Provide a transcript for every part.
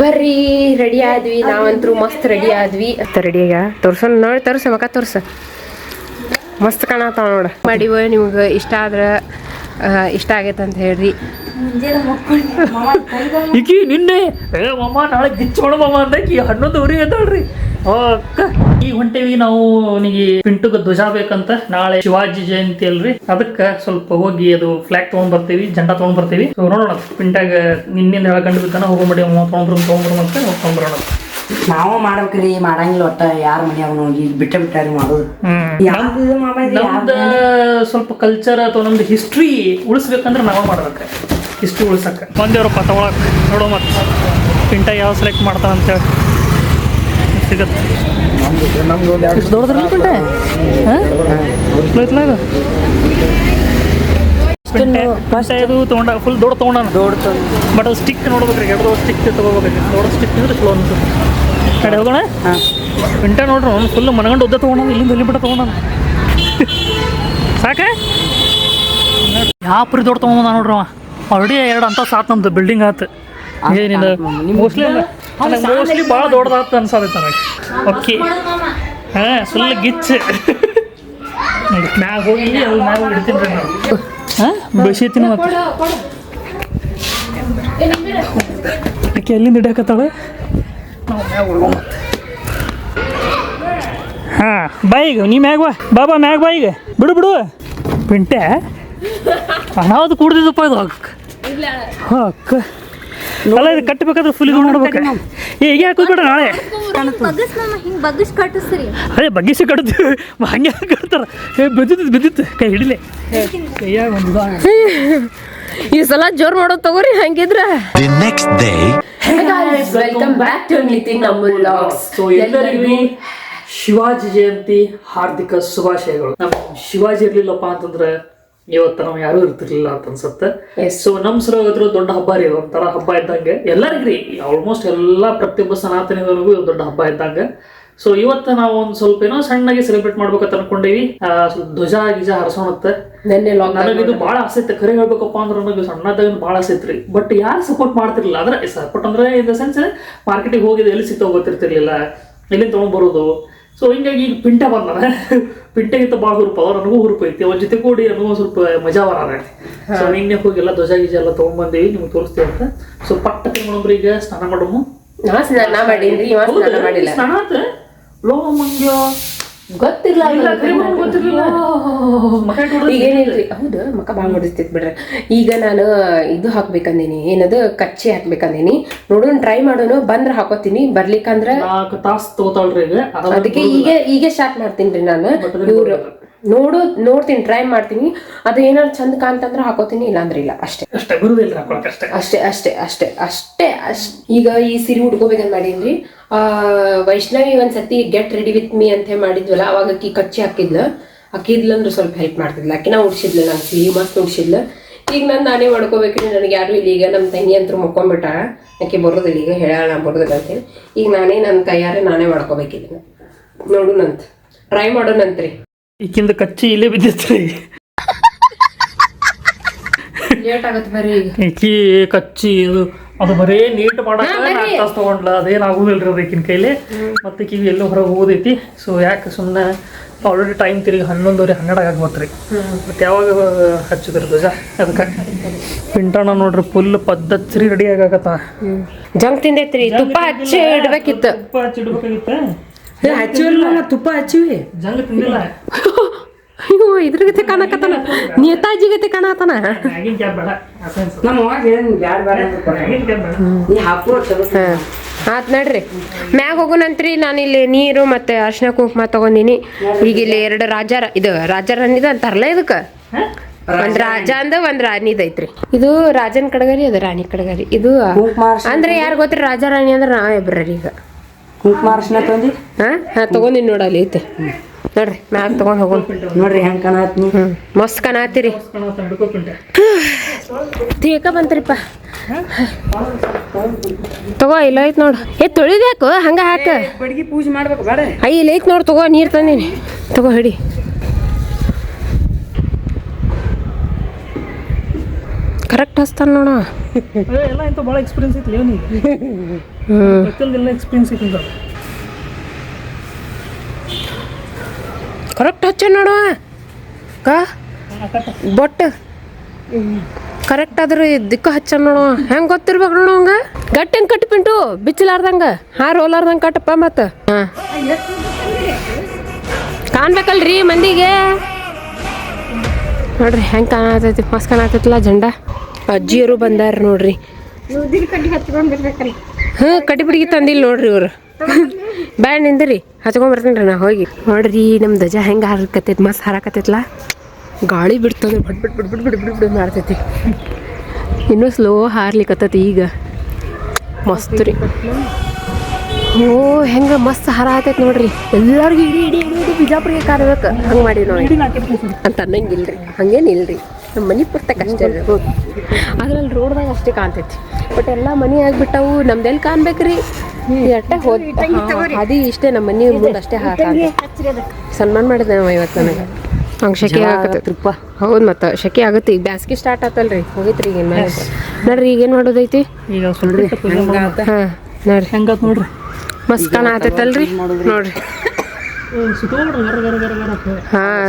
ಬರ್ರಿ ರೆಡಿ ಆದ್ವಿ ನಾವಂತರೂ ಮಸ್ತ್ ರೆಡಿ ಆದ್ವಿ ರೆಡಿಯಾಗ ತೋರ್ಸ ನೋಡಿ ತೋರ್ಸ ಮಕ್ಕ ತೋರ್ಸ ಮಸ್ತ್ ಕಾಣತಾವ ನೋಡ ಮಾಡಿವ ನಿಮ್ಗೆ ಇಷ್ಟ ಆದ್ರೆ ಇಷ್ಟ ಆಗೈತೆ ಅಂತ ಹೇಳ್ರಿ ಈಕಿ ನಿನ್ನೆ ಮಮ್ಮ ನಾಳೆ ಗಿಚ್ಚೋಣ ಮಮ್ಮ ಅಂದಕಿ 11 ಎದ್ದಾಳ್ರಿ ಅಕ್ಕ ಈಗ ಹೊಂಟೇವಿ ನಾವು ಅವನಿಗೆ ಪಿಂಟುಗೆ ಧ್ವಜ ಬೇಕಂತ ನಾಳೆ ಶಿವಾಜಿ ಜಯಂತಿ ಅಲ್ರಿ ಅದಕ್ಕೆ ಸ್ವಲ್ಪ ಹೋಗಿ ಅದು ಫ್ಲಾಗ್ ತಗೊಂಡ್ ಬರ್ತೀವಿ ಜೆಂಡಾ ತಗೊಂಡ್ ಬರ್ತೀವಿ ಸೊ ನೋಡೋಣ ಪಿಂಟಾಗ ನಿನ್ನಿಂದ ಹೇಳ್ಕೊಂಡು ಬೇಕನ್ನ ಹೋಗ್ಬಿಡಿ ತಗೊಂಡ್ರು ಅಂತ ತಗೊಂಡ್ಬರೋಣ ನಾವು ಮಾಡ್ಬೇಕ್ರಿ ಮಾಡಂಗಿಲ್ಲ ಒಟ್ಟ ಯಾರ ಮನ್ಯಾಗ ಹೋಗಿ ಬಿಟ್ಟಾರಿ ಮಾಡೋದು ನಮ್ದು ಸ್ವಲ್ಪ ಕಲ್ಚರ್ ಅಥವಾ ನಮ್ದು ಹಿಸ್ಟ್ರಿ ಉಳಿಸ್ಬೇಕಂದ್ರೆ ನಾವೇ ಮಾಡ್ಬೇಕು ಹಿಸ್ಟ್ರಿ ಉಳಿಸಕ್ಕೆ ಬಂದೇವ್ರಪ್ಪ ತಗೊಳಕ್ ನೋಡೋ ಮತ್ತೆ ಪಿಂಟ ಯಾವ ಸೆಲೆಕ್ಟ್ ಮಾಡ್ತಾನಂತೇಳಿ ಸಿಗತ್ತೆ ದೊಡ್ಡದ್ರಲ್ಲ ಪಿಂಟೆ ಪಿಂಟೆ ಇದು ತೊಗೊಂಡ ಫುಲ್ ದೊಡ್ಡ ತೊಗೊಂಡಾನ ಬಟ್ ಅದು ಸ್ಟಿಕ್ ನೋಡ್ಬೇಕ್ರಿ ಎರಡು ಸ್ಟಿಕ್ ತೊಗೋಬೇಕ್ರಿ ದೊಡ್ಡ ಸ್ಟಿಕ್ ಅಂದ್ರೆ ಚಲೋ ಅನ್ಸುತ್ತೆ ಕಡೆ ಹೋಗೋಣ ಪಿಂಟ ನೋಡ್ರಿ ಅವ್ನು ಫುಲ್ ಮನಗಂಡು ಉದ್ದ ತೊಗೊಂಡ ಇಲ್ಲಿಂದ ಇಲ್ಲಿ ಬಿಟ್ಟ ತೊಗೊಂಡ ಸಾಕ ಯಾವ ಪರಿ ದೊಡ್ಡ ತೊಗೊಂಡ ನೋಡ್ರಿ ಆಲ್ರೆಡಿ 2 ಅಂತ ಸಾತ್ ನಮ್ದು ಬಿಲ್ಡಿಂಗ್ ಆತು ಏನಿಲ್ಲ ಮೋಸ್ಟ್ಲಿ ಭಾಳ ದೊಡ್ಡದಾತು ಅನ್ಸತೈತೆ ನನಗೆ ಓಕೆ ಹಾಂ ಫುಲ್ ಗಿಚ್ಚು ಮ್ಯಾಗ ಹೋಗಿ ಅದು ಮ್ಯಾಗ ಇಡ್ತೀನಿ ರೀ ನಾವು ಹಾಂ ಬೆಳ್ಸಿತೀನಿ ಮತ್ತೆ ಆಕೆ ಎಲ್ಲಿಂದ ಇಡಕತ್ತಾಳೆ ನಾವು ಮ್ಯಾಗ ಹೋಗೋ ಮತ್ತೆ ಹಾಂ ಬಾ ಈಗ ನೀ ಮ್ಯಾಗ ಬಾ ಮ್ಯಾಗ ಬಾ ಈಗ ಬಿಡು ಪಿಂಟೆ ಅನಾವದು ಕೂಡ್ದಿದ್ದಪ್ಪ ಇದು ಅಕ್ಕ ಅಲ್ಲ ಇದು ಕಟ್ಟಬೇಕಾದ್ರೆ ಫುಲ್ ಇದು ಮಾಡ್ಬೇಕು ಈಗ ಹಾಕೋದ್ಬೇಡ ನಾಳೆ ಅದೇ ಬಗ್ಗಿಸಿ ಕಟ್ತೀವಿ ಹಂಗೆ ಕಟ್ತಾರ ಬಿದ್ದಿತ್ತು ಕೈ ಹಿಡಿಲೆ ಕೈಯಾಗ ಒಂದು ಈ ಸಲ ಜೋರ್ ಮಾಡೋದು ತಗೋರಿ ಹಂಗಿದ್ರ welcome back to Nitin Amul vlogs. ಎಲ್ಲರಿಗೂ ಶಿವಾಜಿ ಜಯಂತಿ ಹಾರ್ದಿಕ ಶುಭಾಶಯಗಳು. ನಮ್ಮ ಶಿವಾಜಿ ಇರ್ಲಿಲ್ಲಪ್ಪ ಅಂತಂದ್ರೆ ಇವತ್ತು ನಾವು ಯಾರು ಇರ್ತಿರ್ಲಿಲ್ಲ ಅಂತ ಅನ್ಸುತ್ತೆ. ಸೊ ನಮ್ ಸರೋದ್ರ ದೊಡ್ಡ ಹಬ್ಬ ರೀ, ಒಂಥರ ಹಬ್ಬ ಇದ್ದಂಗೆ ಎಲ್ಲರಿಗ್ರಿ, ಆಲ್ಮೋಸ್ಟ್ ಎಲ್ಲಾ ಪ್ರತಿಯೊಬ್ಬ ಸನಾತನಿಗಳಿಗೂ ದೊಡ್ಡ ಹಬ್ಬ ಇದ್ದಂಗೆ. ಸೊ ಇವತ್ತು ನಾವು ಒಂದ್ ಸ್ವಲ್ಪ ಏನೋ ಸಣ್ಣಗೆ ಸೆಲೆಬ್ರೇಟ್ ಮಾಡ್ಬೇಕಂತ ಅನ್ಕೊಂಡೇವಿ. ಧ್ವಜ ಗಿಜ ಹರಸೋಣತ್ತೆ. ನನಗಿದು ಬಹಳ ಆಸೆ ಇತ್ತು, ಖರೆ ಹೇಳ್ಬೇಕಪ್ಪ ಅಂದ್ರೆ ನನಗೆ ಸಣ್ಣದಾಗ ಬಹಳ ಆಸೆ ಇತ್ರಿ. ಬಟ್ ಯಾರು ಸಪೋರ್ಟ್ ಮಾಡ್ತಿರ್ಲಿಲ್ಲ. ಅಂದ್ರೆ ಸಪೋರ್ಟ್ ಅಂದ್ರೆ ಇನ್ ದ ಸೆನ್ಸ್ ಮಾರ್ಕೆಟಿಗೆ ಹೋಗಿದ್ದು ಎಲ್ಲಿ ಸಿಗ್ತಾವ ಗೊತ್ತಿರ್ತಿರ್ಲಿಲ್ಲ, ಎಲ್ಲಿ ತಗೊಂಡ್ಬರೋದು. ಸೊ ಹಿಂಗಾಗಿ ಈಗ ಪಿಂಟ ಬಂದಾನೆ, ಪಿಂಟೆಗಿಂತ ಭಾಳ ಹುರುಪ ಅವ, ನನಗೂ ಹುರುಪ ಐತಿ. ಅವ್ರ ಜೊತೆ ಕೂಡಿ ನನಗೂ ಸ್ವಲ್ಪ ಮಜಾ ಬರತೈತಿ. ಸೊ ನಿನ್ನೆ ಹೋಗಿ ಎಲ್ಲ ಧ್ವಜ ಗೀಜ ಎಲ್ಲ ತಗೊಂಡ್ಬಂದೇವಿ, ನಿಮ್ಗೆ ತೋರಿಸ್ತೀವಿ ಅಂತ. ಸೊ ಪಟ್ಟ ತಿಂಗಳೊಬ್ರು ಈಗ ಸ್ನಾನ ಮಾಡಮು. ಸ್ನಾನ ಮಾಡೀನಿ, ಸ್ನಾನ ಆತ ಲೋ ಮಂಗ್ಯ ಗೊತ್ತಿರ್ಲಿಲ್ಲ. ಈಗೇನಿಲ್ರಿ, ಹೌದು ಮಕ್ಕ ಭಾಳ ಮಾಡಿಸ್ತೈತಿ ಬಿಡ್ರಿ. ಈಗ ನಾನು ಇದು ಹಾಕ್ಬೇಕಂದೀನಿ, ಏನದು ಕಚ್ಚಿ ಹಾಕ್ಬೇಕಂದೀನಿ. ನೋಡೋಣ, ಟ್ರೈ ಮಾಡೋಣ. ಬಂದ್ರ ಹಾಕೋತೀನಿ, ಬರ್ಲಿಕ್ಕಂದ್ರ 4 ತಾಸು ತಗೋತಾಳ್ರಿ. ಅದಕ್ಕೆ ಈಗ ಸ್ಟಾರ್ಟ್ ಮಾಡ್ತೀನಿ ನಾನು. ಇವ್ರು ನೋಡ್ತೀನಿ, ಟ್ರೈ ಮಾಡ್ತೀನಿ. ಅದು ಏನಾದ್ರು ಚಂದ ಕಾಣ್ತಂದ್ರ ಹಾಕೋತೀನಿ, ಇಲ್ಲಾಂದ್ರೆ ಇಲ್ಲ. ಅಷ್ಟೇ. ಈಗ ಈ ಸೀರೆ ಉಟ್ಕೋಬೇಕಂತ ಮಾಡೀನ್ರಿ. ವೈಷ್ಣವಿ ಒಂದ್ಸತಿ ಗೆಟ್ ರೆಡಿ ವಿತ್ ಮೀ ಅಂತ ಮಾಡಿದ್ವಲ್ಲ, ಅವಾಗ ಅಕ್ಕಿ ಕಚ್ಚಿ ಹಾಕಿದ್ಲಂದ್ರೆ ಸ್ವಲ್ಪ ಹೆಲ್ಪ್ ಮಾಡ್ತಿದ್ಲ. ಅಕ್ಕಿನ ಉಡ್ಸಿದ್ಲ, ನಂಗೆ ಸೀರೆ ಮಸ್ತ್ ಉಡ್ಸಿದ್ಲ. ಈಗ ನಾನೇ ಮಾಡ್ಕೋಬೇಕ್ರಿ, ನನಗೆ ಯಾರು ಇಲ್ಲಿ. ಈಗ ನಮ್ಮ ತಂಗಿ ಅಂತೂ ಮುಕ್ಕೊಂಡ್ಬಿಟ್ಟ, ಆಕೆ ಬರೋದಿಲ್ಲ, ಈಗ ಹೇಳ ಬರೋದಿಲ್ಲ ಅಂತೇಳಿ. ಈಗ ನನ್ನ ಕೈಯಾರೆ ನಾನೇ ಮಾಡ್ಕೋಬೇಕಿದ್ದೀನಿ. ನೋಡೋಣಂತ, ಟ್ರೈ ಮಾಡೋಣಂತ್ರಿ. ಈಕಿಂದ ಕಚ್ಚಿ ಇಲ್ಲೇ ಬಿದ್ದಿತ್ರಿ, ಲೇಟ್ ಆಗತ್ತೆ ಬರ್ರಿ. ಈಕಿ ಕಚ್ಚಿ ಅದು ಬರೇ ನೀಟ್ ಮಾಡಕ್ಕೆ 4 ತಾಸು ತಗೊಂಡ್ಲ. ಅದೇನು ಆಗೋದಿಲ್ರಿ ಅದು ಈಕಿನ ಕೈಲಿ. ಮತ್ತೆ ಈಕಿಗೆ ಎಲ್ಲೋ ಹೊರಗೆ ಹೋಗೋದೈತಿ. ಸೊ ಯಾಕೆ ಸುಮ್ಮನೆ ಆಲ್ರೆಡಿ ಟೈಮ್ ತಿರುಗಿ 11:30 12 ಆಗ್ಬೋತ್ರಿ. ಮತ್ತೆ ಯಾವಾಗ ಹಚ್ಚಿದ್ರಿ ಧ್ವಜ ಅದಕ್ಕೆ. ಪಿಂಟಣ್ಣ ನೋಡ್ರಿ ಫುಲ್ ಪದ್ಧತಿ ರೆಡಿ ಆಗಾಕತ್ತ. ಜಂಕ್ ತಿಂದೈತ್ರಿ, ತುಪ್ಪ ಹಚ್ಚಿ ಇಡ್ಬೇಕಿತ್ತು. ತುಪ್ಪ ಹಚ್ಚಿ ಇಡ್ಬೇಕಾಗಿತ್ತ, ಹಚ್ಚಿಲ್ಲ, ತುಪ್ಪ ಹಚ್ಚಿವಿ. ಜಂಗ್ ತಿಂದಿಲ್ಲ. ಅಯ್ಯೋ, ಇದ್ರ ಗತೆ ಕಾಣಕತ್ತಾನ, ನೇತಾಜಿ ಗತೆ ಕಾಣತಾನ. ಆತ್ ನಡ್ರಿ, ಮ್ಯಾಗ ಹೋಗೋಣಂತ್ರಿ. ನಾನಿಲ್ಲಿ ನೀರು ಮತ್ತೆ ಅರ್ಶಿನ ಕುಂಕುಮ ತಗೊಂಡಿನಿ. ಈಗ ಇಲ್ಲಿ 2 ರಾಜಾರಾಣಿದ ಅಂತಾರಲ್ಲ, ಇದಕ್ಕ ಒಂದ್ ರಾಜ ಅಂದ ಒಂದ್ ರಾಣಿದ ಐತ್ರಿ. ಇದು ರಾಜನ್ ಕಡಗರಿ, ಅದು ರಾಣಿ ಕಡಗರಿ. ಇದು ಅಂದ್ರೆ ಯಾರು ಗೊತ್ತ್ರಿ, ರಾಜಾರಾಣಿ ಅಂದ್ರೆ ನಾವೇ ಇಬ್ರಿ. ಈಗ ಕುಂಕುಮ ಅರ್ಶಿನ ತಗೊಂಡಿನಿ ನೋಡಲ್ಲಿ ಐತೆ ನೋಡ್ರಿ. ಮ್ಯಾಗ ತಗೊಂಡ್ ಹೋಗೋಣ ನೋಡ್ರಿ ಹೆಂಗ್ ಕಾಣತ್ನಿ. ಮಸ್ತ್ ಕಾಣತ್ತೀರಿ. ತೇಕ ಬಂತ್ರಿಪ್ಪ, ತಗೋ. ಇಲ್ಲ ಐತ್ ನೋಡು. ತೊಳಿದ್ಯಾಕು ಹಂಗ ಹಾಕ, ಬಡ್ಗಿ ಪೂಜೆ ಮಾಡ್ಬೇಕು ಬೇಡ. ಇಲ್ಲ ಐತ್ ನೋಡು, ತಗೋ. ನೀರ್ ತಂದೀನಿ, ತಗೋ ಹಿಡಿ. ಕರೆಕ್ಟ್ ಹಚ್ತಾನ ನೋಡ. ಎಲ್ಲ ಇಂತ ಭಾಳ ಎಕ್ಸ್ಪೀರಿಯನ್ಸ್ ಐತಿ. ಪ್ರತಿಯೊಂದೆಲ್ಲ ಎಕ್ಸ್ಪೀರಿಯನ್ಸ್ ಐತಿ ಕರೆಕ್ಟ್ ಹಚ್ಚ ನೋಡುವ ಕಾ ಬೊಟ್ಟ ಕರೆಕ್ಟ್ ಆದ್ರೆ ದಿಕ್ಕ ಹಚ್ಚ ನೋಡುವ ಹೆಂಗೆ ಗೊತ್ತಿರ್ಬೇಕು ನೋಡು ಹಂಗ ಗಟ್ಟಿ ಹೆಂಗೆ ಕಟ್ಟಿ ಪಿಂಟು ಬಿಚ್ಚಲಾರ್ದಂಗ ರೋಲಾರ್ದಂಗೆ ಕಟ್ಟಪ್ಪ ಮತ್ತು ಹಾಂ ಕಾಣ್ಬೇಕಲ್ರಿ ಮಂದಿಗೆ ನೋಡ್ರಿ ಹೆಂಗೆ ಕಾಣತೈತಿ ಮಸ್ತ್ ಕಾಣತೈತಿಲ್ಲ ಜಂಡ ಅಜ್ಜಿಯವರು ಬಂದಾರ ನೋಡ್ರಿ ಕಟ್ಟಿ ಬಿಡಿಗೆ ತಂದಿಲ್ಲ ನೋಡ್ರಿ ಇವ್ರು ಬ್ಯಾಡ್ ನಿಂದ್ರಿ ಹಚ್ಕೊಂಡ್ ನಾ ಹೋಗಿ ನೋಡ್ರಿ ನಮ್ಮ ಧ್ವಜ ಹೆಂಗೆ ಹಾರಕತ್ತೈತಿ ಮಸ್ತ್ ಹಾರಾಕತ್ತೈತ್ಲ ಗಾಳಿ ಬಿಡ್ತದೆ ಬಿಡ್ ಬಿಡ್ ಬಿಡ್ ಬಿಡ್ ಬಿಡ್ ಬಿಡ್ ಬಿಡ್ ಮಾಡ್ತೈತಿ ಇನ್ನೂ ಸ್ಲೋ ಹಾರ್ಲಿಕ್ಕತ್ತೈತಿ ಈಗ ಮಸ್ತ್ ರೀ ಓ ಹೆಂಗೆ ಮಸ್ತ್ ಹಾರ ಆತೈತಿ ನೋಡ್ರಿ ಎಲ್ಲರಿಗೂ ಇಡೀ ಇಡೀ ಇಡೀ ಇಡೀ ಬಿಜಾಪುರಿಗೆ ಕಾರ್ಬೇಕು ಹಂಗೆ ಮಾಡಿ ನೋಡಿ ಅಂತ ಅನ್ನಂಗಿಲ್ರಿ ಹಂಗೇನಿಲ್ರಿ ನಮ್ಮ ಮನೆ ಪುಸ್ತಕ ಅಷ್ಟೇ ಅದ್ರಲ್ಲಿ ರೋಡ್ದಾಗ ಅಷ್ಟೇ ಕಾಣ್ತೈತಿ ಬಟ್ ಎಲ್ಲ ಮನೆ ಆಗ್ಬಿಟ್ಟವು ನಮ್ದೆಲ್ಲಿ ಕಾಣ್ಬೇಕ್ರಿ ಅಟ್ಟೆ ಅದಿ ಇಷ್ಟೇ ನಮ್ಮ ಮನೆ ಮುಂದೆ ಅಷ್ಟೇ ಸನ್ಮಾನ ಮಾಡಿದೆ ನಾವು ಇವತ್ತು ನನಗೆ ಹಂಗೆ ಶೆಕೆ ಆಗತ್ತಪ್ಪ ಹೌದು ಮತ್ತು ಶೆಕೆ ಆಗುತ್ತೆ ಈಗ ಬ್ಯಾಸ್ಗೆ ಸ್ಟಾರ್ಟ್ ಆತಲ್ರಿ ಹೋಗಿತ್ರಿ ಈಗ ನೋಡ್ರಿ ಈಗೇನು ಮಾಡೋದೈತಿ ಈಗ சொல்றி ಹಾಂ ನೋಡ್ರಿ ಹೆಂಗಾತ್ ನೋಡ್ರಿ ಮಸ್ತ್ ಕಾಣತೈತಲ್ರಿ ನೋಡ್ರಿ ಹಾಂ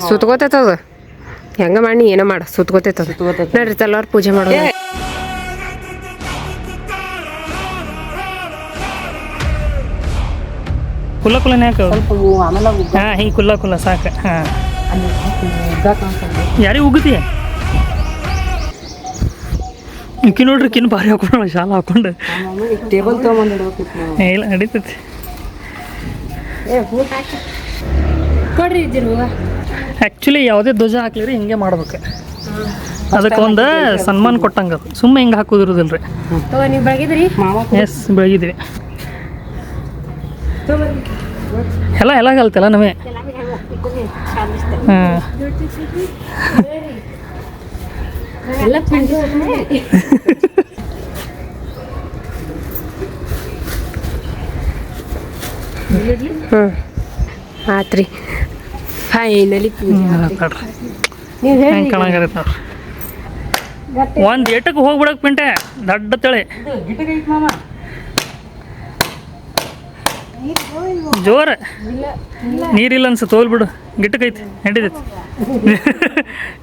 ಸುತ್ಕೋತೈತದ ಹೆಂಗ ಮಾಡಿ ಏನೋ ಮಾಡ ಸುತ್ಕೋತೈತದ ನೋಡ್ರಿ ತಲವಾರ್ ಪೂಜೆ ಮಾಡೋದು ಕುಲ್ಲ ಕುಲ್ಲನೇ ಹಾಕ ಹಾಂ ಹಿಂಗೆ ಕುಲ್ಲ ಕುಲ್ಲ ಸಾಕು ಹಾಂ ಯಾರಿಗೆ ಉಗ್ಗತಿ ಇಕ್ಕಿ ನೋಡ್ರಿ ಕಿನ್ ಭಾರಿ ಹಾಕೊಂಡ ಶಾಲ ಹಾಕೊಂಡು ಟೇಬಲ್ ತೊಗೊಂಡು ಇಲ್ಲ ನಡೀತೈತಿ ನೋಡ್ರಿ ಆ್ಯಕ್ಚುಲಿ ಯಾವುದೇ ಧ್ವಜ ಹಾಕ್ಲಿರಿ ಹಿಂಗೆ ಮಾಡ್ಬೇಕು ಅದಕ್ಕೆ ಒಂದು ಸನ್ಮಾನ ಕೊಟ್ಟಂಗೆ ಅದು ಸುಮ್ಮನೆ ಹಿಂಗೆ ಹಾಕೋದಿರೋದಿಲ್ಲ ರೀ ನೀವು ಬೆಳಗಿದ್ರಿ ಎಸ್ ಬೆಳಗಿದ್ವಿ ಎಲ್ಲ ಎಲ್ಲ ಕಲ್ತಲ್ಲ ನಾವೇ ಹಾಂ ಆತ್ರಿ ಫೈನಲಿ ಪೂಜೆ ನೀವು ಹೆಂಗೆ ಹೇಳಿ ಕಾಣಾಗತ್ತೆ ನೋಡ್ರಿ ಒಂದು ಏಟಕ್ಕೆ ಹೋಗ್ಬಿಡಕ್ಕೆ ಪಿಂಟೆ ದಡ್ಡ ತಳಿ ಜೋರ ನೀರಿಲ್ಲ ಅನ್ಸುತ್ತೆ ಹೋಗ್ಬಿಡು ಗಿಟ್ಟಕೈತಿ ನಡೀತೈತಿ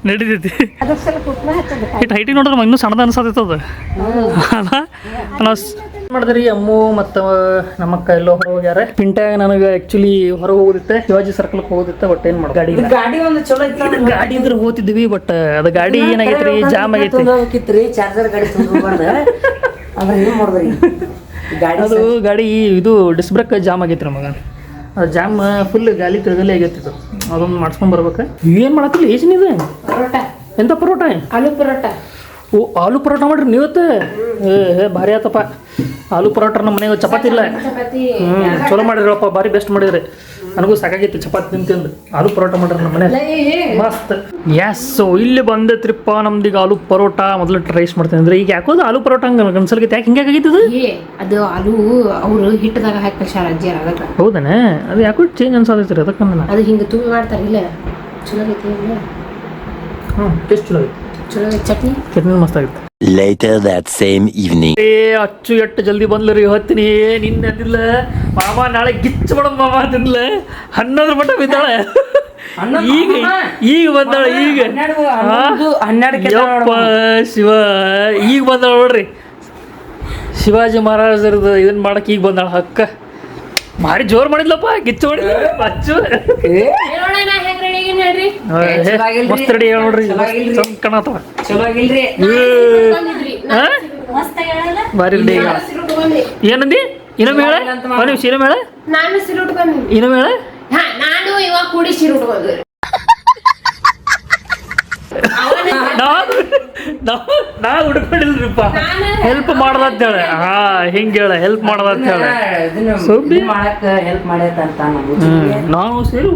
ನಡೀತೈತಿ ಇಟ್ಟು ಹೈಟಿಗೆ ನೋಡಿದ್ರೆ ಇನ್ನೂ ಸಣ್ಣದ ಅನ್ಸತ್ತೈತದ ಅಲ್ಲ ನಾವು ಮಾಡಿದ್ರಿ ಅಮ್ಮು ಮತ್ತು ನಮ್ಮಕ್ಕ ಎಲ್ಲೋ ಹೊರ ಹೋಗ್ಯಾರ ಪಿಂಟ್ಯಾಗ ನನಗೆ ಆ್ಯಕ್ಚುಲಿ ಹೊರಗೆ ಹೋಗೋದಿತ್ತೆ ಶಿವಾಜಿ ಸರ್ಕಲ್ಗೆ ಹೋಗೋದಿತ್ತೆ ಬಟ್ ಏನು ಮಾಡೋದು ಗಾಡಿ ಗಾಡಿ ಒಂದು ಚಲೋ ಇತ್ತು ಗಾಡಿ ಇದ್ರೆ ಹೋಗ್ತಿದ್ವಿ ಬಟ್ ಅದು ಗಾಡಿ ಏನಾಗೈತ್ರಿ ಜಾಮ್ ಆಗೈತಿ ಹೋಗಿತ್ರಿ ಚಾರ್ಜರ್ ಗಾಡಿ ತುಂಬ್ಬಾರ್ದು ಅದ್ರ ಏನು ಮಾಡಿದ್ರಿ ಗಾಡಿ ಅದು ಗಾಡಿ ಇದು ಡಿಸ್ ಬ್ರೇಕ್ ಜಾಮ್ ಆಗೈತ್ರಿ ಮಗ ಅದು ಜಾಮ್ ಫುಲ್ ಗಾಲಿ ತಿರುಗಲಿ ಆಗೈತಿ ಇದು ಅದೊಂದು ಮಾಡ್ಸ್ಕೊಂಡ್ ಬರ್ಬೇಕು ಏನು ಮಾಡತ್ತಿಲ್ಲ ಏನಿದೆ ಪರೋಟ ಎಂಥ ಪರೋಟ ಆಲೂ ಪರೋಟ ಓ ಆಲೂ ಪರೋಟ ಮಾಡ್ರಿ ನೀವತ್ತು ಏ ಭಾರಿ ಆತಪ್ಪ ಆಲೂ ಪರೋಟ ನಮ್ಮ ಮನೆಗೆ ಚಪಾತಿ ಇಲ್ಲ ಚಲೋ ಮಾಡಿರಪ್ಪ ಭಾರಿ ಬೆಸ್ಟ್ ಮಾಡಿದ್ರಿ ನನಗೂ ಸಾಕಾಗೈತಿ ಚಪಾತಿ ತಿಂದು ಆಲೂ ಪರೋಟ ಮಾಡ್ರಿ ನಮ್ಮ ಮನೆ ಮಸ್ತ್ ಎಸ್ ಇಲ್ಲಿ ಬಂದೈತ್ರಿಪ್ಪ ನಮ್ದೀಗ ಆಲೂ ಪರೋಟ ಮೊದಲು ಟ್ರೈಸ್ ಮಾಡ್ತೇನೆ ಅಂದ್ರೆ ಈಗ ಯಾಕೋದು ಆಲೂ ಪರೋಟ ಹಂಗೆ ಅನ್ಸಲ್ಗೈತೆ ಯಾಕೆ ಹಿಂಗೆ ಆಗೈತದು ಅದು ಆಲೂ ಅವರು ಹಿಟ್ಟದಾಗ ಹಾಕಿ ಕಳ್ಸಾರ ಅಜ್ಜಿಯಾರ ಅದಕ್ಕೆ ಹೌದಾನೆ ಅದು ಯಾಕೋ ಚೇಂಜ್ ಅನ್ಸತೈತ್ರಿ ಅದಕ್ಕೆ ನಾನು ಅದು ಹಿಂಗೆ ತುಂಬಿ ಮಾಡ್ತಾರಿಲ್ಲ ಚಲೋ ಐತಿ ಹ್ಞೂ ಟೇಸ್ಟ್ ಚಲೋ ಐತಿ ಚಲೋ ಐತಿ ಚಟ್ನಿ ಚಟ್ನಿ ಮಸ್ತ್ ಆಗಿತ್ತು Later that same evening. ಅಚ್ಚು ಎಟ್ಟು ಜಲ್ದಿ ಬಂದ್ಲರಿ ಹತ್ತೀನಿ ನಿನ್ನೆ ಅಂದಿಲ್ಲ ಮಾಮ ನಾಳೆ ಗಿಚ್ಚ ಬಿಡ ಮಾಮ ಅಂದಿಲ್ಲ 11 ಮಟ್ಟ ಬಿದ್ದಾಳೆ ಈಗ ಬಂದಾಳ ಈಗ ಯಪ್ಪ ಶಿವ ಈಗ ಬಂದಾಳ ನೋಡ್ರಿ ಶಿವಾಜಿ ಮಹಾರಾಜರದು ಇದನ್ನ ಮಾಡಕ್ಕೆ ಈಗ ಬಂದಾಳ ಹಕ್ಕ ಭಾರಿ ಜೋರ್ ಮಾಡಿದ್ಲಪ್ಪ ಗಿಚ್ಚ ಮಾಡಿದ್ಲ ಅಚ್ಚು ಮಸ್ತ್ ರೆಡಿ ನೋಡ್ರಿ ಕಾಣತ್ತವ ಚಲೋ ಆಗಿಲ್ರಿ ಭಾರಿ ರೆಡಿ ಏನಂದಿ ಇನ್ನೊಮ್ಮೆ ಹೇಳ ಒಂದು ನಿಮಿಷ ಇನ್ನೊಮ್ಮೆ ಹೇಳ ನಾನು ಸಿರು ಉಟ್ಕೊಂಡ್ರಿ ಇನ್ನೊಮ್ಮೆ ಹೇಳ ನಾನು ಇವಾಗ ಕೂಡಿ ಸಿರು ಉಟ್ಕೊಂಡ್ರಿ ನಾ ಹುಡ್ಕೊಂಡಿಲ್ರಿಪ್ಪ ಹೆಲ್ಪ್ ಮಾಡ್ದ ಅಂತ ಹೇಳ ಹಾ ಹಿಂಗೆ ಹೇಳ ಹೆಲ್ಪ್ ಮಾಡ್ದ ಅಂತ ಹೇಳ ಸುಬ್ಬಿ ಮಾಡಕ್ಕೆ ಹೆಲ್ಪ್ ಮಾಡೈತೆ ಅಂತ ನಾವು ಸೇರಿ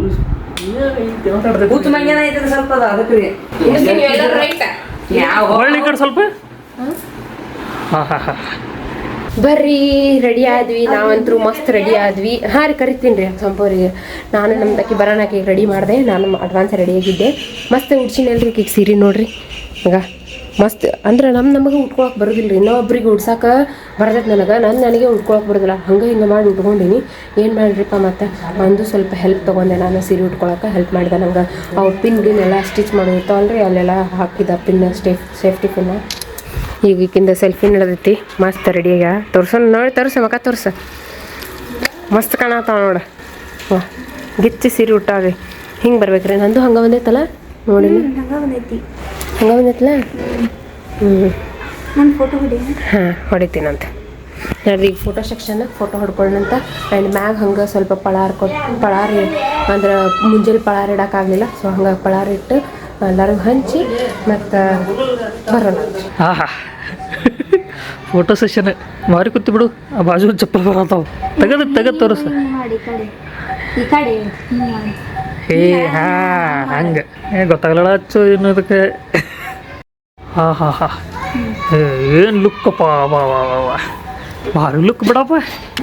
ಕೂತ್ ಮಂಗೇನ ಐತ್ರಿ ಸ್ವಲ್ಪ ಅದು ಅದಕ್ಕೆ ಯಾವ ಹೊಳ್ಳಿ ಕಡೆ ಸ್ವಲ್ಪ ಹಾ ಹಾ ಹಾ ಬರ್ರಿ ರೆಡಿ ಆದ್ವಿ ನಾವಂತರೂ ಮಸ್ತ್ ರೆಡಿ ಆದ್ವಿ ಹಾಂ ರೀ ಕರಿತೀನಿ ರೀ ಸಂಪೂರಿಗೆ ನಾನು ನಮ್ಮ ತಕ್ಕಿ ಬರೋಣಕ್ಕೆ ರೆಡಿ ಮಾಡಿದೆ ನಾನು ಅಡ್ವಾನ್ಸ್ ರೆಡಿ ಆಗಿದ್ದೆ ಮಸ್ತ್ ಉಡ್ಸಿನಲ್ರಿ ಈಗ ಸೀರೆ ನೋಡ್ರಿ ಆಗ ಮಸ್ತ್ ಅಂದ್ರೆ ನಮಗೆ ಉಟ್ಕೊಳಕ್ಕೆ ಬರೋದಿಲ್ಲ ರೀ, ಇನ್ನೊಬ್ರಿಗೆ ಉಡ್ಸಕ್ಕೆ ಬರ್ತೈತೆ ನನಗೆ ಉಟ್ಕೊಳಕ್ಕೆ ಬರೋದಿಲ್ಲ. ಹಂಗೆ ಹಿಂಗೆ ಮಾಡಿ ಉಟ್ಕೊಂಡಿನಿ. ಏನು ಮಾಡಿರಿಪ್ಪ ಮತ್ತು ಒಂದು ಸ್ವಲ್ಪ ಹೆಲ್ಪ್ ತೊಗೊಂಡೆ, ನಾನು ಸೀರೆ ಉಟ್ಕೊಳಕ್ಕೆ ಹೆಲ್ಪ್ ಮಾಡಿದೆ. ನಂಗೆ ಅವು ಪಿನ್ ಗಿನ್ ಎಲ್ಲ ಸ್ಟಿಚ್ ಮಾಡಿರ್ತಾವಲ್ರಿ, ಅಲ್ಲೆಲ್ಲ ಹಾಕಿದ ಪಿನ್ ಸೇಫ್ಟಿ ಪಿನ್ನ. ಈಗಿಂದ ಸೆಲ್ಫಿ ನಡೆದೈತಿ, ಮಸ್ತ್ ರೆಡಿಯಾಗ ತೋರ್ಸೋಣ ನೋಡಿ, ಮಕ್ಕ ತೋರ್ಸ, ಮಸ್ತ್ ಕಾಣತ್ತಾವ ನೋಡ. ವಾ ಗಿಚ್ಚಿ ಸೀರೆ ಉಟ್ಟಾವ್ರಿ, ಹಿಂಗೆ ಬರ್ಬೇಕ್ರಿ. ನಂದು ಹಂಗೆ ಬಂದೈತಲ್ಲ ನೋಡಿ, ಹಂಗೆ ಬಂದೈತಲ್ಲ. ಹಾಂ ಹೊಡಿತೀನಂತ ನೋಡ್ರಿ. ಈಗ ಫೋಟೋ ಸೆಕ್ಷನ್ನಾಗ ಫೋಟೋ ಹೊಡ್ಕೊಳ್ಳೋಣಂತ. ಆ್ಯಂಡ್ ಮ್ಯಾಗ ಹಂಗೆ ಸ್ವಲ್ಪ ಪಳಾರಿ ಅಂದ್ರೆ ಮುಂಜಾನೆ ಪಳಾರ ಇಡೋಕ್ಕಾಗಲಿಲ್ಲ, ಸೊ ಹಂಗೆ ಪಳಾರ ಇಟ್ಟು ಎಲ್ಲರಿಗೂ ಹಂಚಿ ಮತ್ತು ಬರೋಣ. ಹಾ ಹಾ ಫೋಟೋ ಸೆಷನ್ ಮಾರಿ ಕೂತಿ ಬಿಡು. ಆ ಬಾಜು ಚಪ್ಪಲ್ ಬರತ್ತಾವ, ತೆಗದ್ ತೋರಿಸ. ಏ ಹಾ ಹಂಗೆ ಗೊತ್ತಾಗಲ್ಲ ಹಚ್ಚು ಇನ್ನೋದಕ್ಕೆ. ಹಾ ಹಾ ಹಾ ಏನು ಲುಕ್ಕಪ್ಪ, ಬಾ ವಾ ವಾ ವಾ ಭಾರಿ ಲುಕ್ ಬಿಡಪ್ಪ.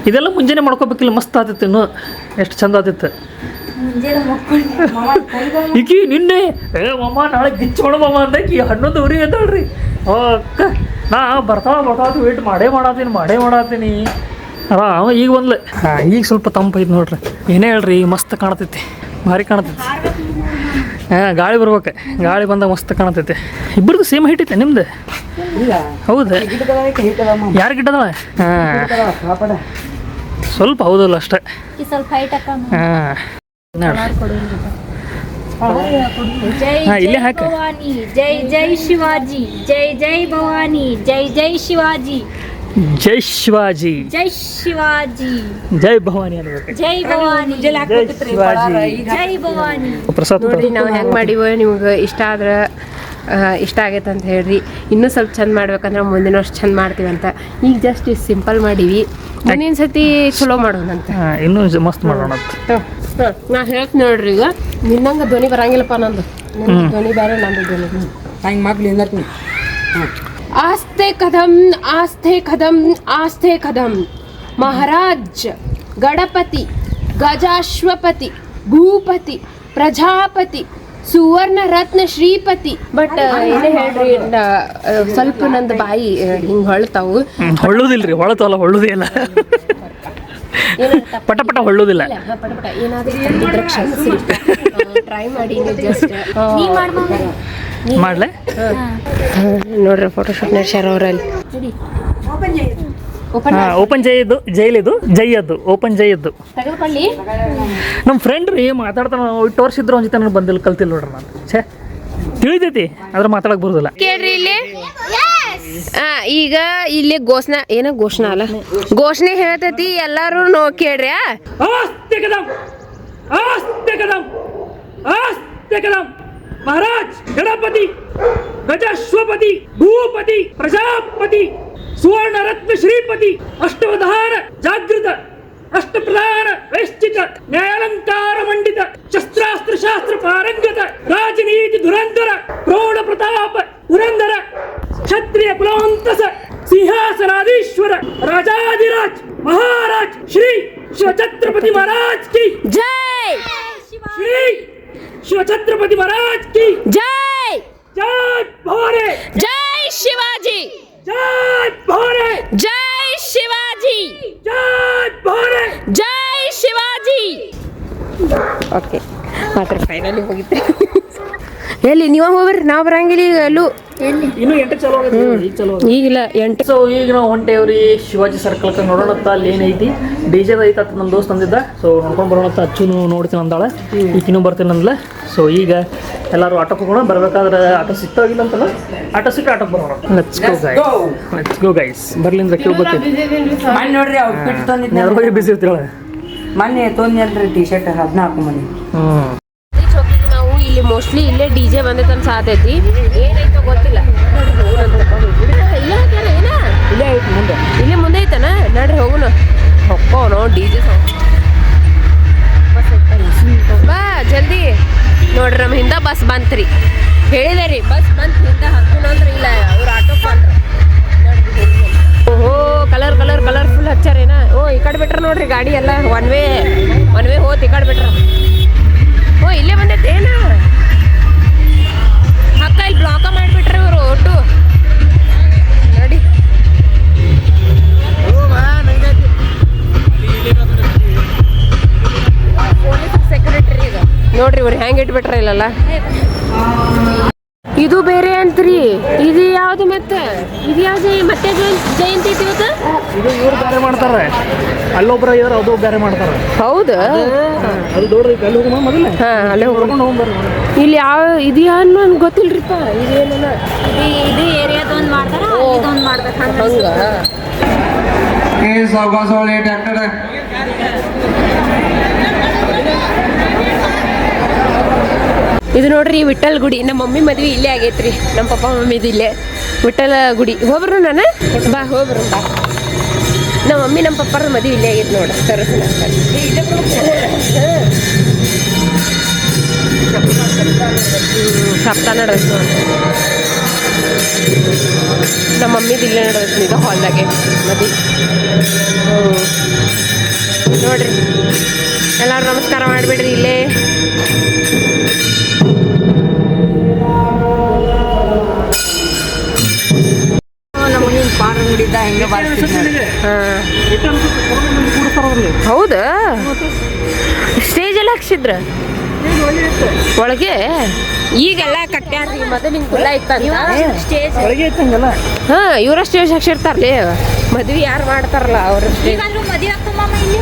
ಇದೆಲ್ಲ ಮುಂಜಾನೆ ಮಾಡ್ಕೋಬೇಕಿಲ್ಲ, ಮಸ್ತ್ ಆತಿತ್ತು. ಇನ್ನು ಎಷ್ಟು ಚಂದ ಆತಿತ್ತು. ಈಕಿ ನಿನ್ನೆ ಮಮ್ಮ ನಾಳೆ ಗಿಚ್ಚೋಣ ಮಮ್ಮ ಅಂದಕಿ 11 ಎದ್ದಾಳ್ರಿ. ಅಕ್ಕ ನಾ ಬರ್ತಾವ ವೇಟ್ ಮಾಡಾತೀನಿ ಆರಾಮ. ಈಗ ಬಂದ್ಲೆ. ಹಾಂ ಈಗ ಸ್ವಲ್ಪ ತಂಪೈತೆ ನೋಡ್ರಿ. ಏನೇ ಹೇಳ್ರಿ, ಮಸ್ತ್ ಕಾಣತೈತಿ, ಭಾರಿ ಕಾಣತೈತಿ. ಹಾಂ ಗಾಳಿ ಬರ್ಬೇಕು, ಗಾಳಿ ಬಂದಾಗ ಮಸ್ತ್ ಕಾಣತೈತಿ. ಇಬ್ಬರದು ಸೇಮ್ ಹೈಟ್ ಐತೆ ನಿಮ್ದು? ಹೌದಾ? ಯಾರು ಗಿಟ್ಟದಳ? ಹಾಂ ಸ್ವಲ್ಪ ಹೌದಲ್ಲ ಅಷ್ಟೇ. ಹಾಂ जय भवानी, जय जय शिवाजी, जय जय भवानी, जय जय शिवाजी, जय शिवाजी, जय शिवाजी, जय भवानी ಅನ್ಬೇಕು. जय भवानी, जय शिवाजी, जय भवानी. ಪ್ರಸಾದ್ ನೋಡ್ರಿ ನಾವು ಹೆಂಗೆ ಮಾಡೀವೋ ನಿಮ್ಗೆ ಇಷ್ಟ ಆಗೈತೆ ಅಂತ ಹೇಳ್ರಿ. ಇನ್ನೂ ಸ್ವಲ್ಪ ಚಂದ ಮಾಡ್ಬೇಕಂದ್ರೆ ಮುಂದಿನ ವರ್ಷ ಚಂದ ಮಾಡ್ತೀವಂತ. ಈಗ ಜಸ್ಟ್ ಸಿಂಪಲ್ ಮಾಡೀವಿ, ಮುಂದಿನ ಸತಿ ಚಲೋ ಮಾಡೋಣಂತ. ಇನ್ನೂ ಮಸ್ತ್ ಮಾಡೋಣ. ನಾ ಹೇಳ್ತೀನಿ ನೋಡ್ರಿ, ಈಗ ನಿನ್ನಂಗೆ ಧ್ವನಿ ಬರಂಗಿಲ್ಲಪ್ಪ ನಂದು. ಧ್ವನಿ ಬೇರೆ, ನಂದು ಧ್ವನಿ ಹಂಗೆ ಮಕ್ಳು ಇಂದರ್ತೀನಿ. आस्ते कदम आस्ते कदम महाराज गणपति गजाश्वपति भूपति प्रजापति ಸುವರ್ಣ ರತ್ನ ಶ್ರೀಪತಿ. ಬಟ್ ಏನೇ ಹೇಳ್ರಿ, ಸ್ವಲ್ಪ ನಂದು ಬಾಯಿ ಹಿಂಗೆ ಹೊಳ್ತಾವು. ಹೊಳ್ಳೋದಿಲ್ರಿ, ಹೊಳತವಲ್ಲ, ಹೊಳ್ಳೋದೇ ಇಲ್ಲ. ಪಟ ಪಟ ಹೊಳ್ಳೋದಿಲ್ಲ. ಪಟ ಏನಾದರೂ ಕ್ಷಮಿಸ್ರಿ, ಟ್ರೈ ಮಾಡಿ ಜಸ್ಟ್ ಮಾಡ್ಲೆ. ನೋಡ್ರಿ ಫೋಟೋಶೂಟ್ ನಡೆಸ್ಯಾರ ಅವರಲ್ಲಿ. ಓಪನ್ ಜೈಲಿದು ಜೈಯದ್ದು ಓಪನ್ ಜೈಯದ್ದು ತೆಗೆದುಕೊಳ್ಳಿ. ನಮ್ಮ ಫ್ರೆಂಡ್ ರೀ ಮಾತಾಡ್ತಾನ, 8 ವರ್ಷ ಇದ್ರು ಒಂದ್ ಜೊತೆ ನಾನು ಬಂದಿಲ್ಲ, ಕಲ್ತಿಲ್ಲ ನೋಡ್ರಿ ನಾನು. ಛೇ ತಿಳಿತೈತಿ ಆದ್ರೆ ಮಾತಾಡಕ್ ಬರೋದಿಲ್ಲ. ಕೇಳ್ರಿ ಇಲ್ಲಿ, ಈಗ ಇಲ್ಲಿ ಘೋಷಣೆ ಅಲ್ಲ, ಘೋಷಣೆ ಹೇಳ್ತೈತಿ, ಎಲ್ಲಾರು ಕೇಳ್ರಿ. ಆಸ್ತೆ ಕದಂ ಮಹಾರಾಜ್ ಗಣಪತಿ ಗಜಾಶ್ವಪತಿ ಭೂಪತಿ ಪ್ರಜಾಪತಿ ಸುವರ್ಣ ರತ್ನ ಶ್ರೀಪತಿ ಅಷ್ಟವಧಾನ ಜಾಗೃತ ಅಷ್ಟಪ್ರಧಾನ ವೈಶ್ಚಿತ ನ್ಯಾಯಾಲಂಕಾರ ಮಂಡಿತ ಶಸ್ತ್ರಾಸ್ತ್ರ ಶಾಸ್ತ್ರ ಪಾರಂಗತ ರಾಜನೀತಿ ಧುರಂಧರ ಪ್ರೌಢ ಪ್ರತಾಪ ಪುರಂದರ ಕ್ಷತ್ರಿಯ ಕುಲಾಂತಸ ಸಿಂಹಾಸನಾಧೀಶ್ವರ ರಾಜಾಧಿರಾಜ್ ಮಹಾರಾಜ್ ಶ್ರೀ ಶಿವಛತ್ರಪತಿ ಮಹಾರಾಜ್ ಕಿ ಜೈ, ಶ್ರೀ ಶಿವಛತ್ರಪತಿ ಮಹಾರಾಜ್ ಕಿ ಜೈ, ಜೈ ಭವಾನಿ, ಜೈ ಶಿವಾಜಿ, ಜೈ ಭವಾನಿ, ಜೈ ಶಿವಾಜಿ, ಜೈ ಭವಾನಿ, ಜೈ ಶಿವಾಜಿ. ಓಕೆ ಮಾತ್ರ ಫೈನಲಿ ಹೋಗಿದ್ದೆ. ಎಲ್ಲಿ ನೀವು ಹೋಗ್ರಿ, ನಾವು ಬರಂಗಿಲ್ಲ ಈಗ ಎಲ್ಲೂ. ಇನ್ನು 8 ಚಲೋ ಈಗಿಲ್ಲ 8. ಸೊ ಈಗ ನಾವು ಹೊಂಟೇವ್ರಿ ಶಿವಾಜಿ ಸರ್ಕಲ್ಗೆ ನೋಡೋಣತ್ತ ಅಲ್ಲಿ ಏನೈತಿ. ಡಿಜೆದ ಐತ ನಮ್ಮ ದೋಸ್ತ್ ಅಂದಿದ್ದ, ಸೊ ನೋಡ್ಕೊಂಡು ಬರೋಣತ್ತ. ಅಚ್ಚುನು ನೋಡ್ತೀನಿ ಅಂದಾಳೆ, ಈಕಿನೂ ಬರ್ತೀನಿ ಅಂದ್ಲ. ಸೊ ಈಗ ಎಲ್ಲರೂ ಆಟೋಕ್ಕೆ ಹೋಗೋಣ. ಬರ್ಬೇಕಾದ್ರೆ ಆಟೋ ಸಿಗ್ತಾವಿಲ್ಲ ಅಂತಲ್ಲ, ಆಟೋ ಸಿಕ್ಕರೆ ಆಟೋಕ್ಕೆ ಬರೋಣ. Let's go guys. ಬರ್ಲಿಂದ ಕೇಳ್ಬೇಕು. ಮನೆ ನೋಡ್ರಿ ಔಟ್ಫಿಟ್ ತಂದಿದ್ದೆ, ಯಾರ ಬಗ್ಗೆ ಬಿಸಿ ಇರ್ತೀಳ. ಮೊನ್ನೆ ತೊಂದ್ರಿ ಟಿ ಶರ್ಟ್ 10 ಹಾಕೊಂಬಂದಿ. ನಾವು ಇಲ್ಲಿ ಮೋಸ್ಟ್ಲಿ ಇಲ್ಲೇ ಡಿಜೆ ಬಂದೈತೆ ಅಂತ ಸಾತೈತಿ, ಏನೈತೋ ಗೊತ್ತಿಲ್ಲ. ಇಲ್ಲೇ ಐತಿ ಮುಂದೆ, ಇಲ್ಲೇ ಮುಂದೆ ಐತನ. ನಡ್ರಿ ಹೋಗುನು, ಹೊಕ್ಕೋನು ಡಿಜೆ ಬಾ ಜಲ್ದಿ. ನೋಡ್ರಿ ನಮ್ಮ ಹಿಂದ ಬಸ್ ಬಂತ್ರಿ, ಹೇಳಿದೆ ರೀ ಬಸ್ ಬಂತು, ಹಿಂದ ಹಾಕೋಣ ಅಂದ್ರೆ ಇಲ್ಲ, ಅವ್ರು ಆಟೋ ಬಂದ್ರು. ಓಹೋ ಕಲರ್ಫುಲ್ ಹಚ್ಚಾರೇನ. ಓ ಈ ಕಡೆ ಬಿಟ್ರ ನೋಡ್ರಿ ಗಾಡಿ ಎಲ್ಲ ಒನ್ ವೇ ಹೋತ್, ಈ ಕಡೆ ಬಿಟ್ರ. ಓ ಇಲ್ಲೇ ಬಂದೈತೆ ಏನ, ಹಕ್ಕ ಇಲ್ಲಿ ಬ್ಲಾಕ ಮಾಡಿಬಿಟ್ರೆ ಇವರು ಒಟ್ಟು ನೋಡಿ. ಪೊಲೀಸ್ ಸೆಕ್ಯೂರಿಟಿ ಇದು ನೋಡ್ರಿ ಇವ್ರು ಹೆಂಗೆ ಇಟ್ಬಿಟ್ರೆ ಇಲ್ಲಲ್ಲ. ಇದು ಬೇರೆ ಅಂತ್ರಿ. ಇದು ಯಾವ್ದು ಮತ್ತೆ ಇದು ಯಾವ್ದು ಮತ್ತೆ ಜಯಂತಿ ಐತಿ ಇವತ್ತು? ಇದು ಇವ್ರು ಬೇರೆ ಮಾಡ್ತಾರೆ, ಅಲ್ಲೊಬ್ರ ಇವ್ರು ಅದು ಬೇರೆ ಮಾಡ್ತಾರೆ. ಹೌದಾ? ಅದು ದೊಡ್ಡ ಅಲ್ಲಿ ಹೋಗೋಣ ಮೊದಲೇ. ಹಾ ಅಲ್ಲೇ ಹೋಗ್ಕೊಂಡು ಹೋಗ್ಬರ್ರಿ. ಇಲ್ಲಿ ಯಾವ ಇದು ಯಾರು ನನ್ಗೆ ಗೊತ್ತಿಲ್ರಿಪ್ಪ. ಇದೇನ ಇದು ಏರಿಯಾದೊಂದು ಮಾಡ್ತಾರ, ಇದೊಂದು ಮಾಡ್ಬೇಕು ಹಂಗ. ಇದು ನೋಡ್ರಿ ವಿಠಲ್ ಗುಡಿ. ನಮ್ಮ ಮಮ್ಮಿ ಮದ್ವೆ ಇಲ್ಲೇ ಆಗೈತ್ರಿ. ನಮ್ಮ ಪಪ್ಪ ಮಮ್ಮಿದು ಇಲ್ಲೇ ವಿಠಲ ಗುಡಿ. ಹೋಗ್ರು ನಾನು ಬಾ ಹೋಗ್ರು ಬಾ. ನಮ್ಮ ಮಮ್ಮಿ ನಮ್ಮ ಪಪ್ಪರ ಮದ್ವೆ ಇಲ್ಲೇ ಆಗೈತೆ ನೋಡ್ರಿ. ತರಸನ ಸಪ್ತ ನಡೆದ್ ನೋಡ್ರಿ. ನಮ್ಮ ಮಮ್ಮಿದು ಇಲ್ಲೇ ನಡೆದ್ ಇದು ಹಾಲ್ದಾಗೆ ಮದ್ವೆ. ನೋಡ್ರಿ ಎಲ್ಲರೂ ನಮಸ್ಕಾರ ಮಾಡಿಬಿಡ್ರಿ ಇಲ್ಲೇ. ನಮ್ಮ ಹಿಂಗೆ ಪಾರ ಮುಡಿದ ಹೆಂಗೆ ಹೌದಾ? ಸ್ಟೇಜ್ ಎಲ್ಲ ಹಾಕ್ಸಿದ್ರ ಒಳಗೆ? ಈಗೆಲ್ಲ ಕಟ್ಟ್ಯಾರ್ರಿ. ಮೊದಲು ನಿಂಗೆ ಕುಲ್ಲ ಇತ್ತಂತ ಸ್ಟೇಜ್ ಹಾ ಇವರ ಸ್ಟೇಜ್ ಹಾಕ್ಸಿರ್ತಾರ್ಲಿ. ಮದ್ವೆ ಯಾರು ಮಾಡ್ತಾರಲ್ಲ ಅವ್ರ ಸ್ಟೇಜ್. ಈಗಾದ್ರೂ ಮದುವೆ ಆಗ್ತಮ್ಮ ಇಲ್ಲಿ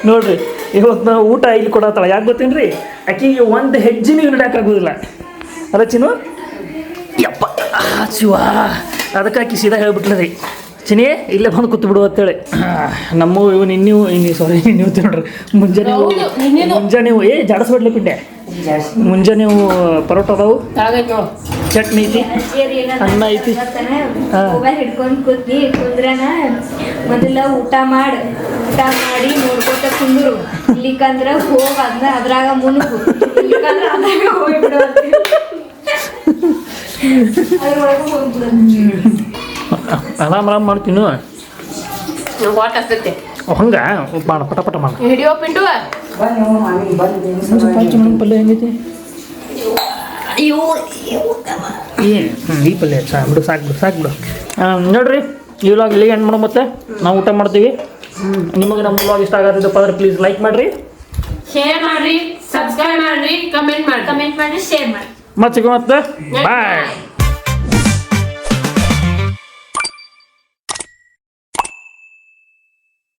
ನೋಡ್ರಿ ಇವತ್ತು ನಾವು ಊಟ ಇಲ್ಲಿ ಕೊಡತ್ತಾಳ. ಯಾಕೆ ಗೊತ್ತೇನ್ರಿ? ಆಕಿಗೆ ಒಂದು ಹೆಜ್ಜೆನೂ ಇಡಕ್ಕಾಗೋದಿಲ್ಲ ಅಲ್ಲ ಚಿನ್ನು? ಯಪ್ಪ ಶಿವ, ಅದಕ್ಕೆ ಆಕಿ ಸೀದಾ ಹೇಳ್ಬಿಟ್ಲ ರೀ, ಚಿನಿ ಇಲ್ಲೇ ಬಂದು ಕೂತು ಬಿಡು ಅಂತೇಳಿ. ನಮ್ಮ ಇವು ನಿನ್ನೆ ಸಾರಿ ನೀವು ನೋಡ್ರಿ ಮುಂಜಾನೆ ಜಾಡಿಸ್ಬಿಡ್ಲಿ ಪಿಂಡೆ. ಮುಂಜಾನೆ ಪರೋಟ ಅದಾವು, ಚಟ್ನಿ ಐತಿ, ಅನ್ನ ಐತಿ. ಮೊಬೈಲ್ ಹಿಡ್ಕೊಂಡು ಕುಂದ್ರನ ಮೊದಲ ಊಟ ಮಾಡಿ ನೋಡ್ಕೊತ ಕುಂದ್ರು. ಇಲ್ಲಿಕಂದ್ರ ಹೋಗ ಅದನ್ನ ಅದ್ರಾಗ ಮುನುಗು, ಇಲ್ಲಿಕಂದ್ರ ಅದ್ರಾಗ ಹೋಗ್ಬಿಡು ಅದ್ರೊಳಗ ಹೋಗ್ಬಿಡು. ಆರಾಮ್ ಮಾಡ್ತೀನಿ. ವಾಟ್ ಆಗ್ತೈತೆ ಹಂಗ ಮಾಡ ಪಟ ಪಟ ಮಾಡ. ಹಿಡಿಯೋ ಪಿಂಡು ಪಲ್ಯ ಹೆಂಗೈತಿ? ಈ ಪಲ್ಯ ಬಿಡು, ಸಾಕು ಬಿಡು. ನೋಡ್ರಿ ಈ ವ್ಲಾಗ್ ಇಲ್ಲಿಗೆ ಎಂಡ್ ಮಾಡೋ. ಮತ್ತೆ ನಾವು ಊಟ ಮಾಡ್ತೀವಿ. ನಿಮಗೆ ನಮ್ಮ ವ್ಲಾಗ್ ಇಷ್ಟ ಆಗತ್ತಿದ್ದಪ್ಪ ಅಂದ್ರೆ ಪ್ಲೀಸ್ ಲೈಕ್ ಮಾಡ್ರಿ, ಶೇರ್ ಮಾಡ್ರಿ, ಸಬ್ಸ್ಕ್ರೈಬ್ ಮಾಡ್ರಿ, ಕಮೆಂಟ್ ಮಾಡ್ರಿ, ಶೇರ್ ಮಾಡಿ. ಮತ್ತೆ ಬಾಯ್.